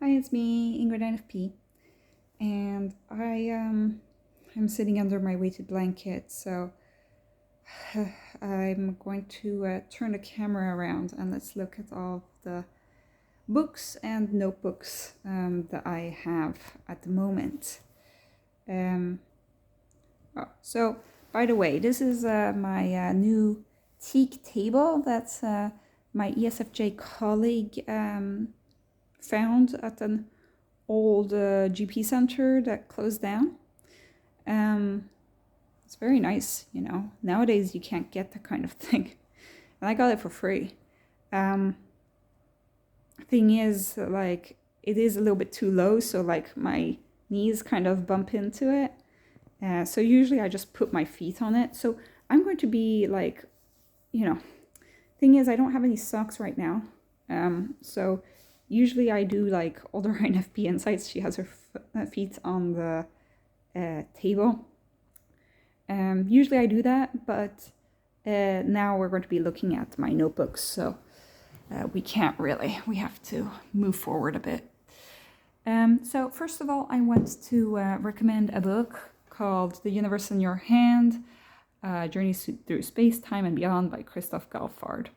Hi, it's me, Ingrid INFP, and I'm sitting under my weighted blanket, so I'm going to turn the camera around and let's look at all the books and notebooks that I have at the moment. So, by the way, this is my new teak table that's my ESFJ colleague found at an old GP center that closed down. It's very nice, you know. Nowadays you can't get that kind of thing, and I got it for free. Thing is, like, it is a little bit too low, so like my knees kind of bump into it. So usually I just put my feet on it. So I'm going to be like, you know, thing is I don't have any socks right now. So usually I do like older INFP insights. She has her feet on the table. Usually I do that, but now we're going to be looking at my notebooks. So we can't really, we have to move forward a bit. So first of all, I want to recommend a book called The Universe in Your Hand, Journeys Through Space, Time and Beyond by Christoph Galfard.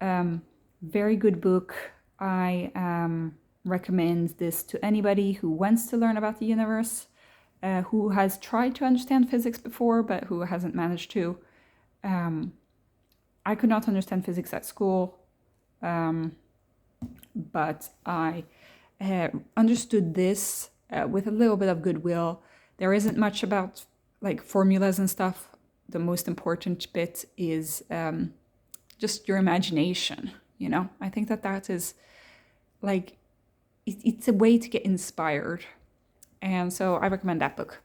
Very good book. I recommend this to anybody who wants to learn about the universe, who has tried to understand physics before, but who hasn't managed to. I could not understand physics at school, but I understood this with a little bit of goodwill. There isn't much about like formulas and stuff. The most important bit is just your imagination, you know? I think that is like, it's a way to get inspired. And so I recommend that book.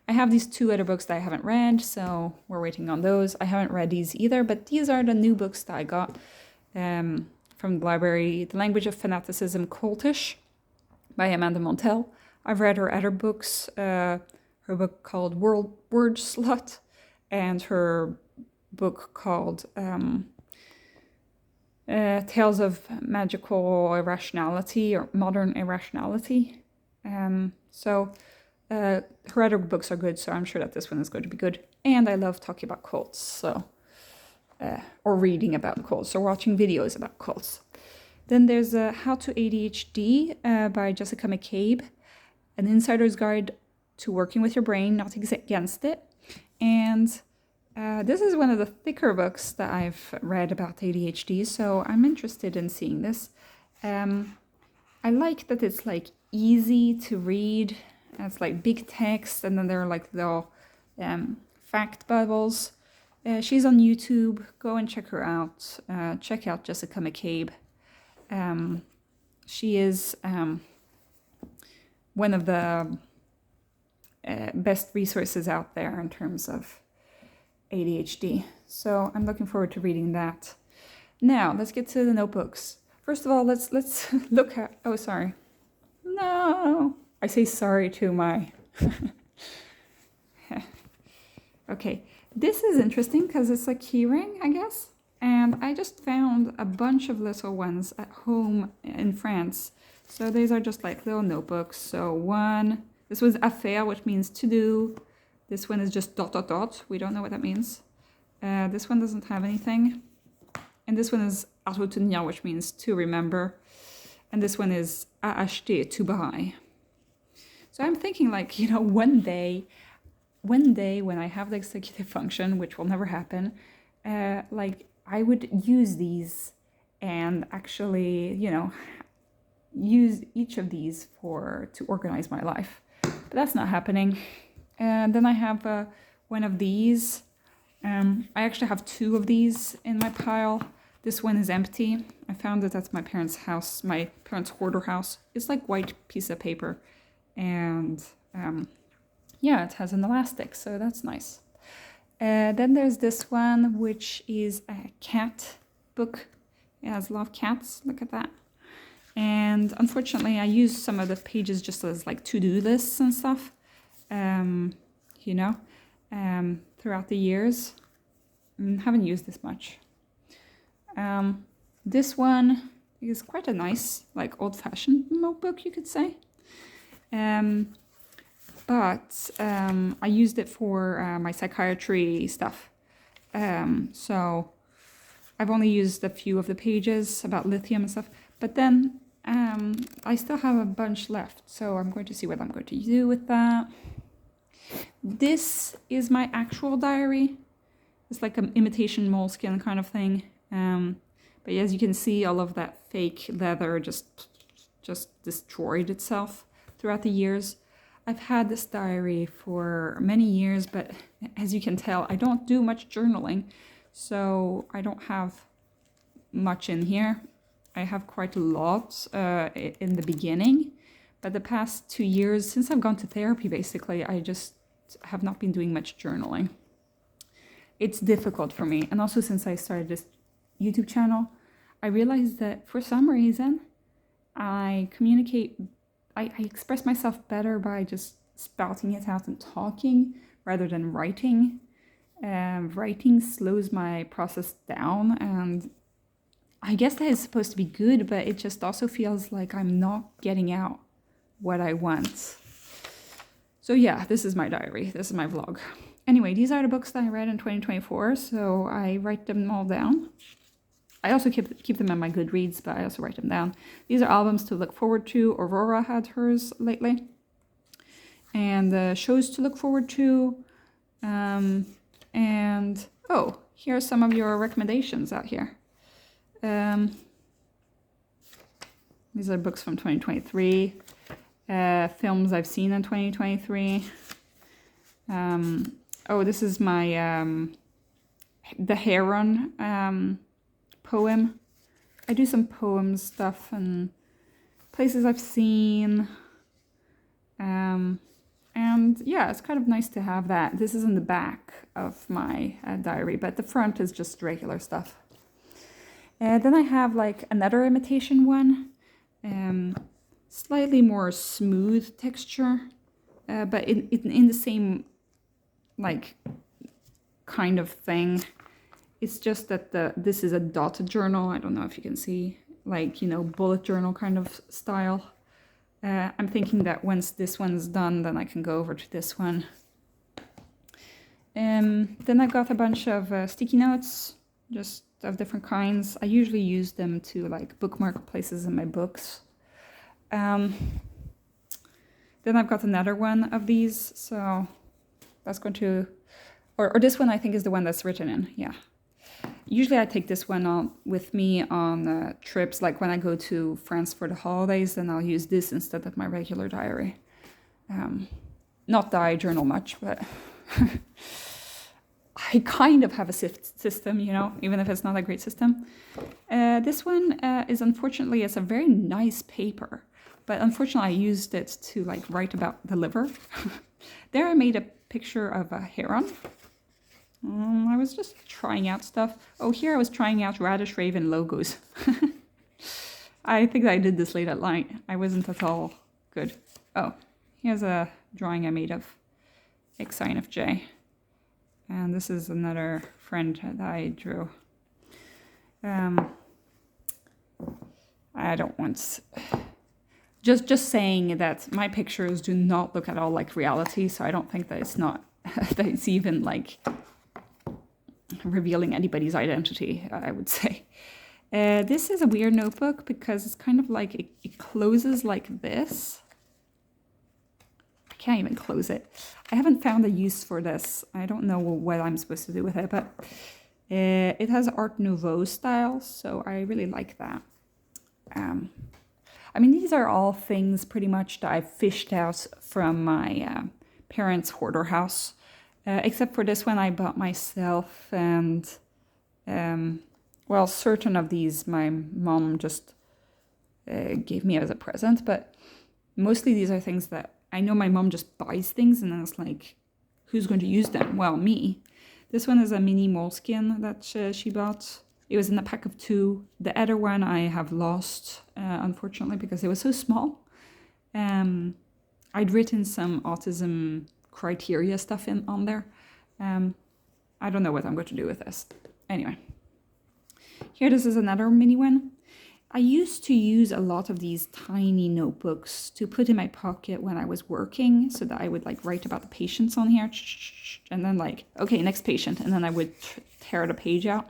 I have these two other books that I haven't read, so we're waiting on those. I haven't read these either, but these are the new books that I got from the library. The Language of Fanaticism, Cultish by Amanda Montell. I've read her other books, her book called Word Slut, and her book called Tales of Magical Irrationality or Modern Irrationality. So her other books are good, so I'm sure that this one is going to be good. And I love talking about cults, so or reading about cults or watching videos about cults. Then there's How to ADHD by Jessica McCabe, an insider's guide to working with your brain, not against it. And this is one of the thicker books that I've read about ADHD, so I'm interested in seeing this. I like that it's like easy to read. It's like big text, and then there are like little fact bubbles. She's on YouTube. Go and check her out. Check out Jessica McCabe. She is one of the best resources out there in terms of ADHD. So I'm looking forward to reading that. Now, let's get to the notebooks. First of all, let's look at... Oh, sorry. No! I say sorry to my... Okay, this is interesting because it's a keyring, I guess. And I just found a bunch of little ones at home in France. So these are just like little notebooks. So one, this was affaire, which means to do. This one is just ... We don't know what that means. This one doesn't have anything. And this one is à retenir, which means to remember. And this one is à acheter, to buy. So I'm thinking like, you know, one day when I have the executive function, which will never happen, like I would use these and actually, you know, use each of these to organize my life. But that's not happening. And then I have one of these. I actually have two of these in my pile. This one is empty. I found it at my parents' house, my parents' hoarder house. It's like white piece of paper. And yeah, it has an elastic, so that's nice. Then there's this one, which is a cat book. It has a lot of cats. Look at that. And unfortunately, I use some of the pages just as like to-do lists and stuff, you know, throughout the years. Haven't used this much. This one It's quite a nice, like old-fashioned notebook, you could say. But I used it for my psychiatry stuff. So I've only used a few of the pages about lithium and stuff. But then I still have a bunch left. So I'm going to see what I'm going to do with that. This is my actual diary. It's like an imitation moleskin kind of thing. But as you can see, all of that fake leather just destroyed itself throughout the years. I've had this diary for many years, but as you can tell, I don't do much journaling, so I don't have much in here. I have quite a lot in the beginning, but the past 2 years, since I've gone to therapy, basically, I just have not been doing much journaling. It's difficult for me, and also since I started this YouTube channel, I realized that for some reason, I express myself better by just spouting it out and talking rather than writing. Writing slows my process down, and I guess that is supposed to be good, but it just also feels like I'm not getting out what I want. So yeah, this is my diary. This is my vlog. Anyway, these are the books that I read in 2024, so I write them all down. I also keep them on my Goodreads, but I also write them down. These are albums to look forward to. Aurora had hers lately. And shows to look forward to. And, oh, here are some of your recommendations out here. These are books from 2023. Films I've seen in 2023. Oh, this is my The Heron poem. I do some poem stuff and places I've seen. And yeah, it's kind of nice to have that. This is in the back of my diary, but the front is just regular stuff. Then I have like another imitation one. Slightly more smooth texture, but in the same like kind of thing. It's just that this is a dotted journal. I don't know if you can see, like, you know, bullet journal kind of style. I'm thinking that once this one's done, then I can go over to this one. Then I've got a bunch of sticky notes, just of different kinds. I usually use them to like bookmark places in my books. Then I've got another one of these, so that's going to, or this one I think is the one that's written in, yeah. Usually I take this one on with me on trips, like when I go to France for the holidays, then I'll use this instead of my regular diary. Not that I journal much, but I kind of have a system, you know, even if it's not a great system. This one is unfortunately, it's a very nice paper, but unfortunately I used it to like write about the liver. There I made a picture of a heron. I was just trying out stuff. Oh, here I was trying out Radish Raven logos. I think I did this late at night. I wasn't at all good. Oh, here's a drawing I made of InfJ. And this is another friend that I drew. I don't want... Just saying that my pictures do not look at all like reality, so I don't think that it's not... that it's even like... revealing anybody's identity, I would say. This is a weird notebook because it's kind of like it closes like this. I can't even close it. I haven't found a use for this. I don't know what I'm supposed to do with it, but it has Art Nouveau style, so I really like that. I mean, these are all things pretty much that I've fished out from my parents' hoarder house. Except for this one I bought myself, and well, certain of these my mom just gave me as a present, but mostly these are things that I know my mom just buys things and then it's like, who's going to use them? Well, me. This one is a mini moleskin that she bought. It was in a pack of 2. The other one I have lost, unfortunately, because it was so small. I'd written some autism criteria stuff on there. I don't know what I'm going to do with this. Anyway, here this is another mini one. I used to use a lot of these tiny notebooks to put in my pocket when I was working, so that I would like write about the patients on here, and then like, okay, next patient, and then I would tear the page out.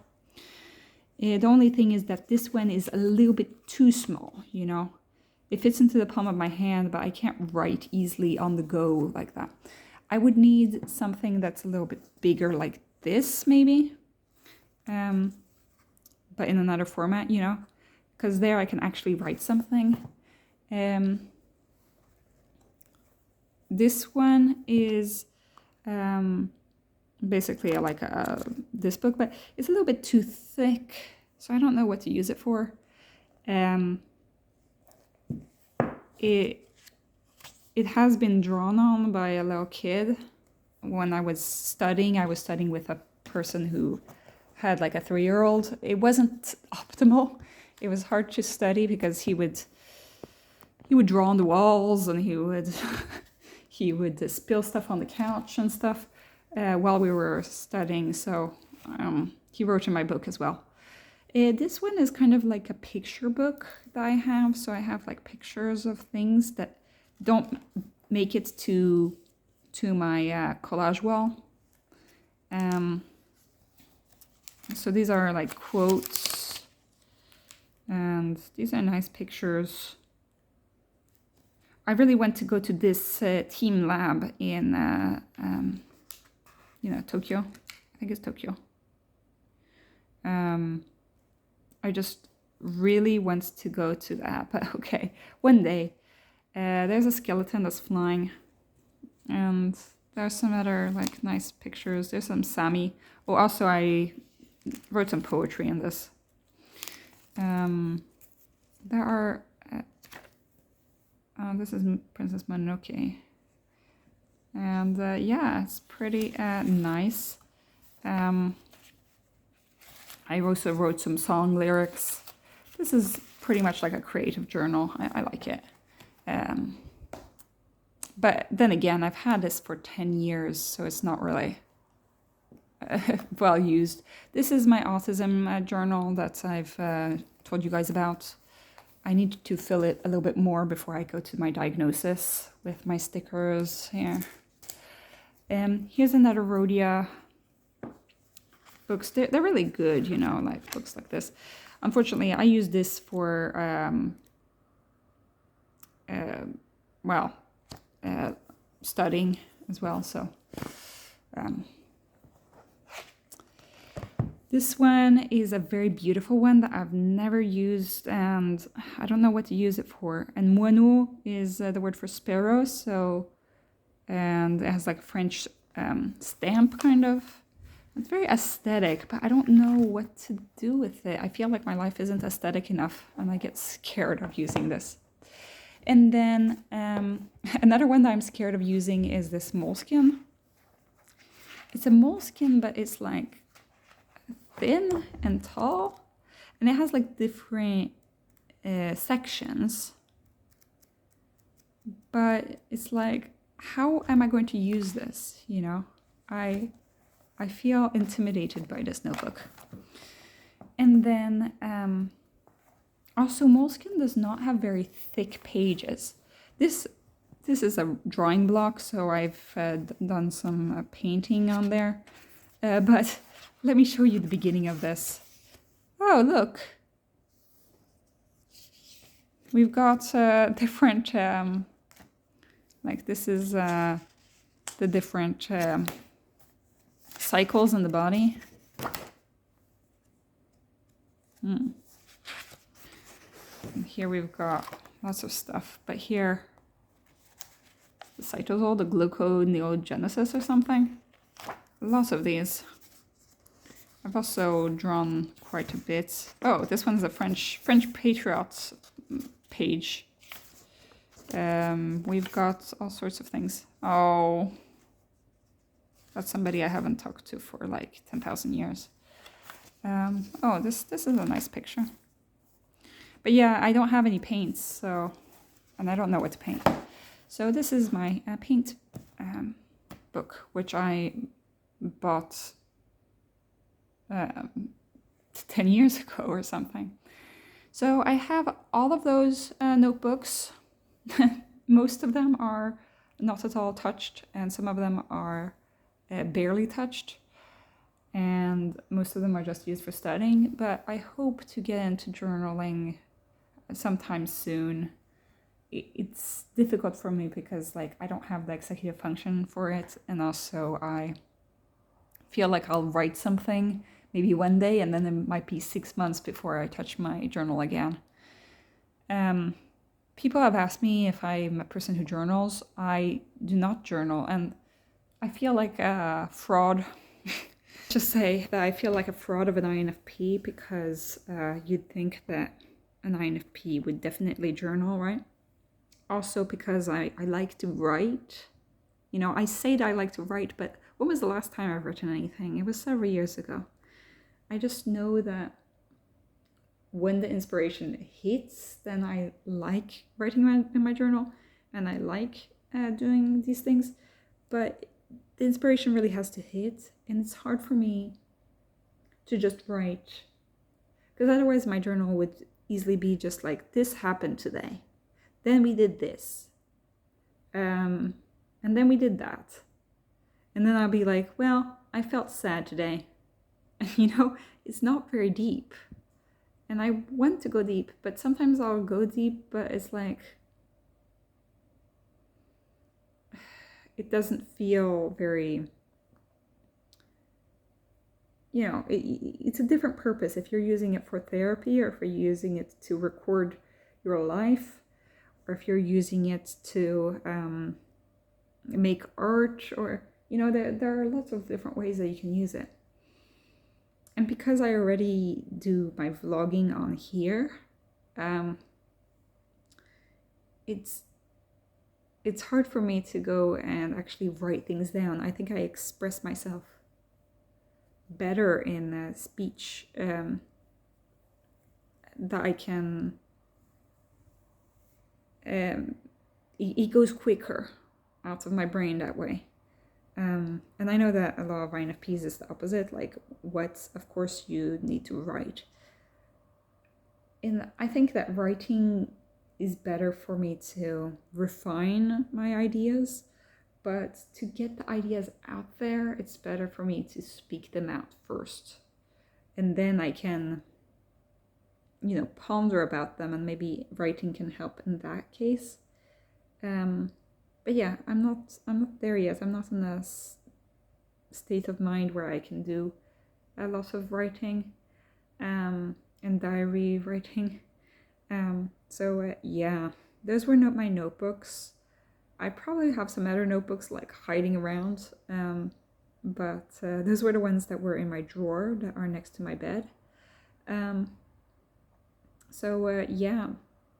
The only thing is that this one is a little bit too small, you know. It fits into the palm of my hand, but I can't write easily on the go like that. I would need something that's a little bit bigger like this, maybe. But in another format, you know. Because there I can actually write something. This one is basically like this book, but it's a little bit too thick, so I don't know what to use it for. It has been drawn on by a little kid. When I was studying with a person who had like a 3-year-old. It wasn't optimal. It was hard to study because he would draw on the walls, and he would spill stuff on the couch and stuff while we were studying. So he wrote in my book as well. This one is kind of like a picture book that I have. So I have like pictures of things that don't make it to my collage wall. So these are like quotes, and these are nice pictures. I really want to go to this team lab in, Tokyo. I think it's Tokyo. I just really want to go to that, but okay, one day. There's a skeleton that's flying, and there's some other like nice pictures. There's some Sami. Oh, also I wrote some poetry in this. There are. This is Princess Mononoke, and yeah, it's pretty nice. I also wrote some song lyrics. This is pretty much like a creative journal. I like it. But then again, I've had this for 10 years, so it's not really well used. This is my autism journal that I've told you guys about. I need to fill it a little bit more before I go to my diagnosis with my stickers here. Here's another Rhodia books. They're really good, you know, like books like this. Unfortunately, I use this for studying as well. So this one is a very beautiful one that I've never used, and I don't know what to use it for. And moineau is the word for sparrow, so, and it has like a French stamp kind of. It's very aesthetic, but I don't know what to do with it. I feel like my life isn't aesthetic enough, and I get scared of using this. And then another one that I'm scared of using is this moleskin. It's a moleskin, but it's like thin and tall, and it has like different sections. But it's like, how am I going to use this? You know, I feel intimidated by this notebook. And then also, moleskin does not have very thick pages. This is a drawing block, so I've done some painting on there. But let me show you the beginning of this. Oh, look. We've got different, like this is the different cycles in the body. And here we've got lots of stuff, but here, the cytosol, the gluconeogenesis or something. Lots of these. I've also drawn quite a bit. Oh, this one's a French Patriots page. We've got all sorts of things. Oh, that's somebody I haven't talked to for like 10,000 years. Oh, this is a nice picture. But yeah, I don't have any paints, so, and I don't know what to paint. So this is my paint book, which I bought 10 years ago or something. So I have all of those notebooks. Most of them are not at all touched, and some of them are barely touched, and most of them are just used for studying. But I hope to get into journaling sometime soon. It's difficult for me because like I don't have the executive function for it, and also I feel like I'll write something maybe one day and then it might be 6 months before I touch my journal again. People have asked me if I'm a person who journals. I do not journal, and I feel like a fraud. Just say that I feel like a fraud of an INFP because you'd think that an INFP would definitely journal, right? Also because I like to write. You know, I say that I like to write, but when was the last time I've written anything? It was several years ago. I just know that when the inspiration hits, then I like writing in my journal, and I like doing these things, but the inspiration really has to hit, and it's hard for me to just write, because otherwise my journal would easily be just like, this happened today, then we did this, and then we did that, and then I'll be like, well, I felt sad today. And you know, it's not very deep. And I want to go deep, but sometimes I'll go deep, but it's like, it doesn't feel very, you know, it's a different purpose if you're using it for therapy, or if you're using it to record your life, or if you're using it to make art, or, you know, there are lots of different ways that you can use it. And because I already do my vlogging on here, it's hard for me to go and actually write things down. I think I express myself better in speech, that I can, it goes quicker out of my brain that way. And I know that a lot of INFPs is the opposite, like what, of course, you need to write. And I think that writing is better for me to refine my ideas, but to get the ideas out there, it's better for me to speak them out first. And then I can, you know, ponder about them, and maybe writing can help in that case. But yeah, I'm not there yet. I'm not in a state of mind where I can do a lot of writing, and diary writing. So yeah, those were not my notebooks. I probably have some other notebooks like hiding around, but those were the ones that were in my drawer that are next to my bed. So yeah,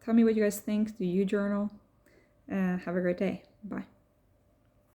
tell me what you guys think. Do you journal? Have a great day. Bye.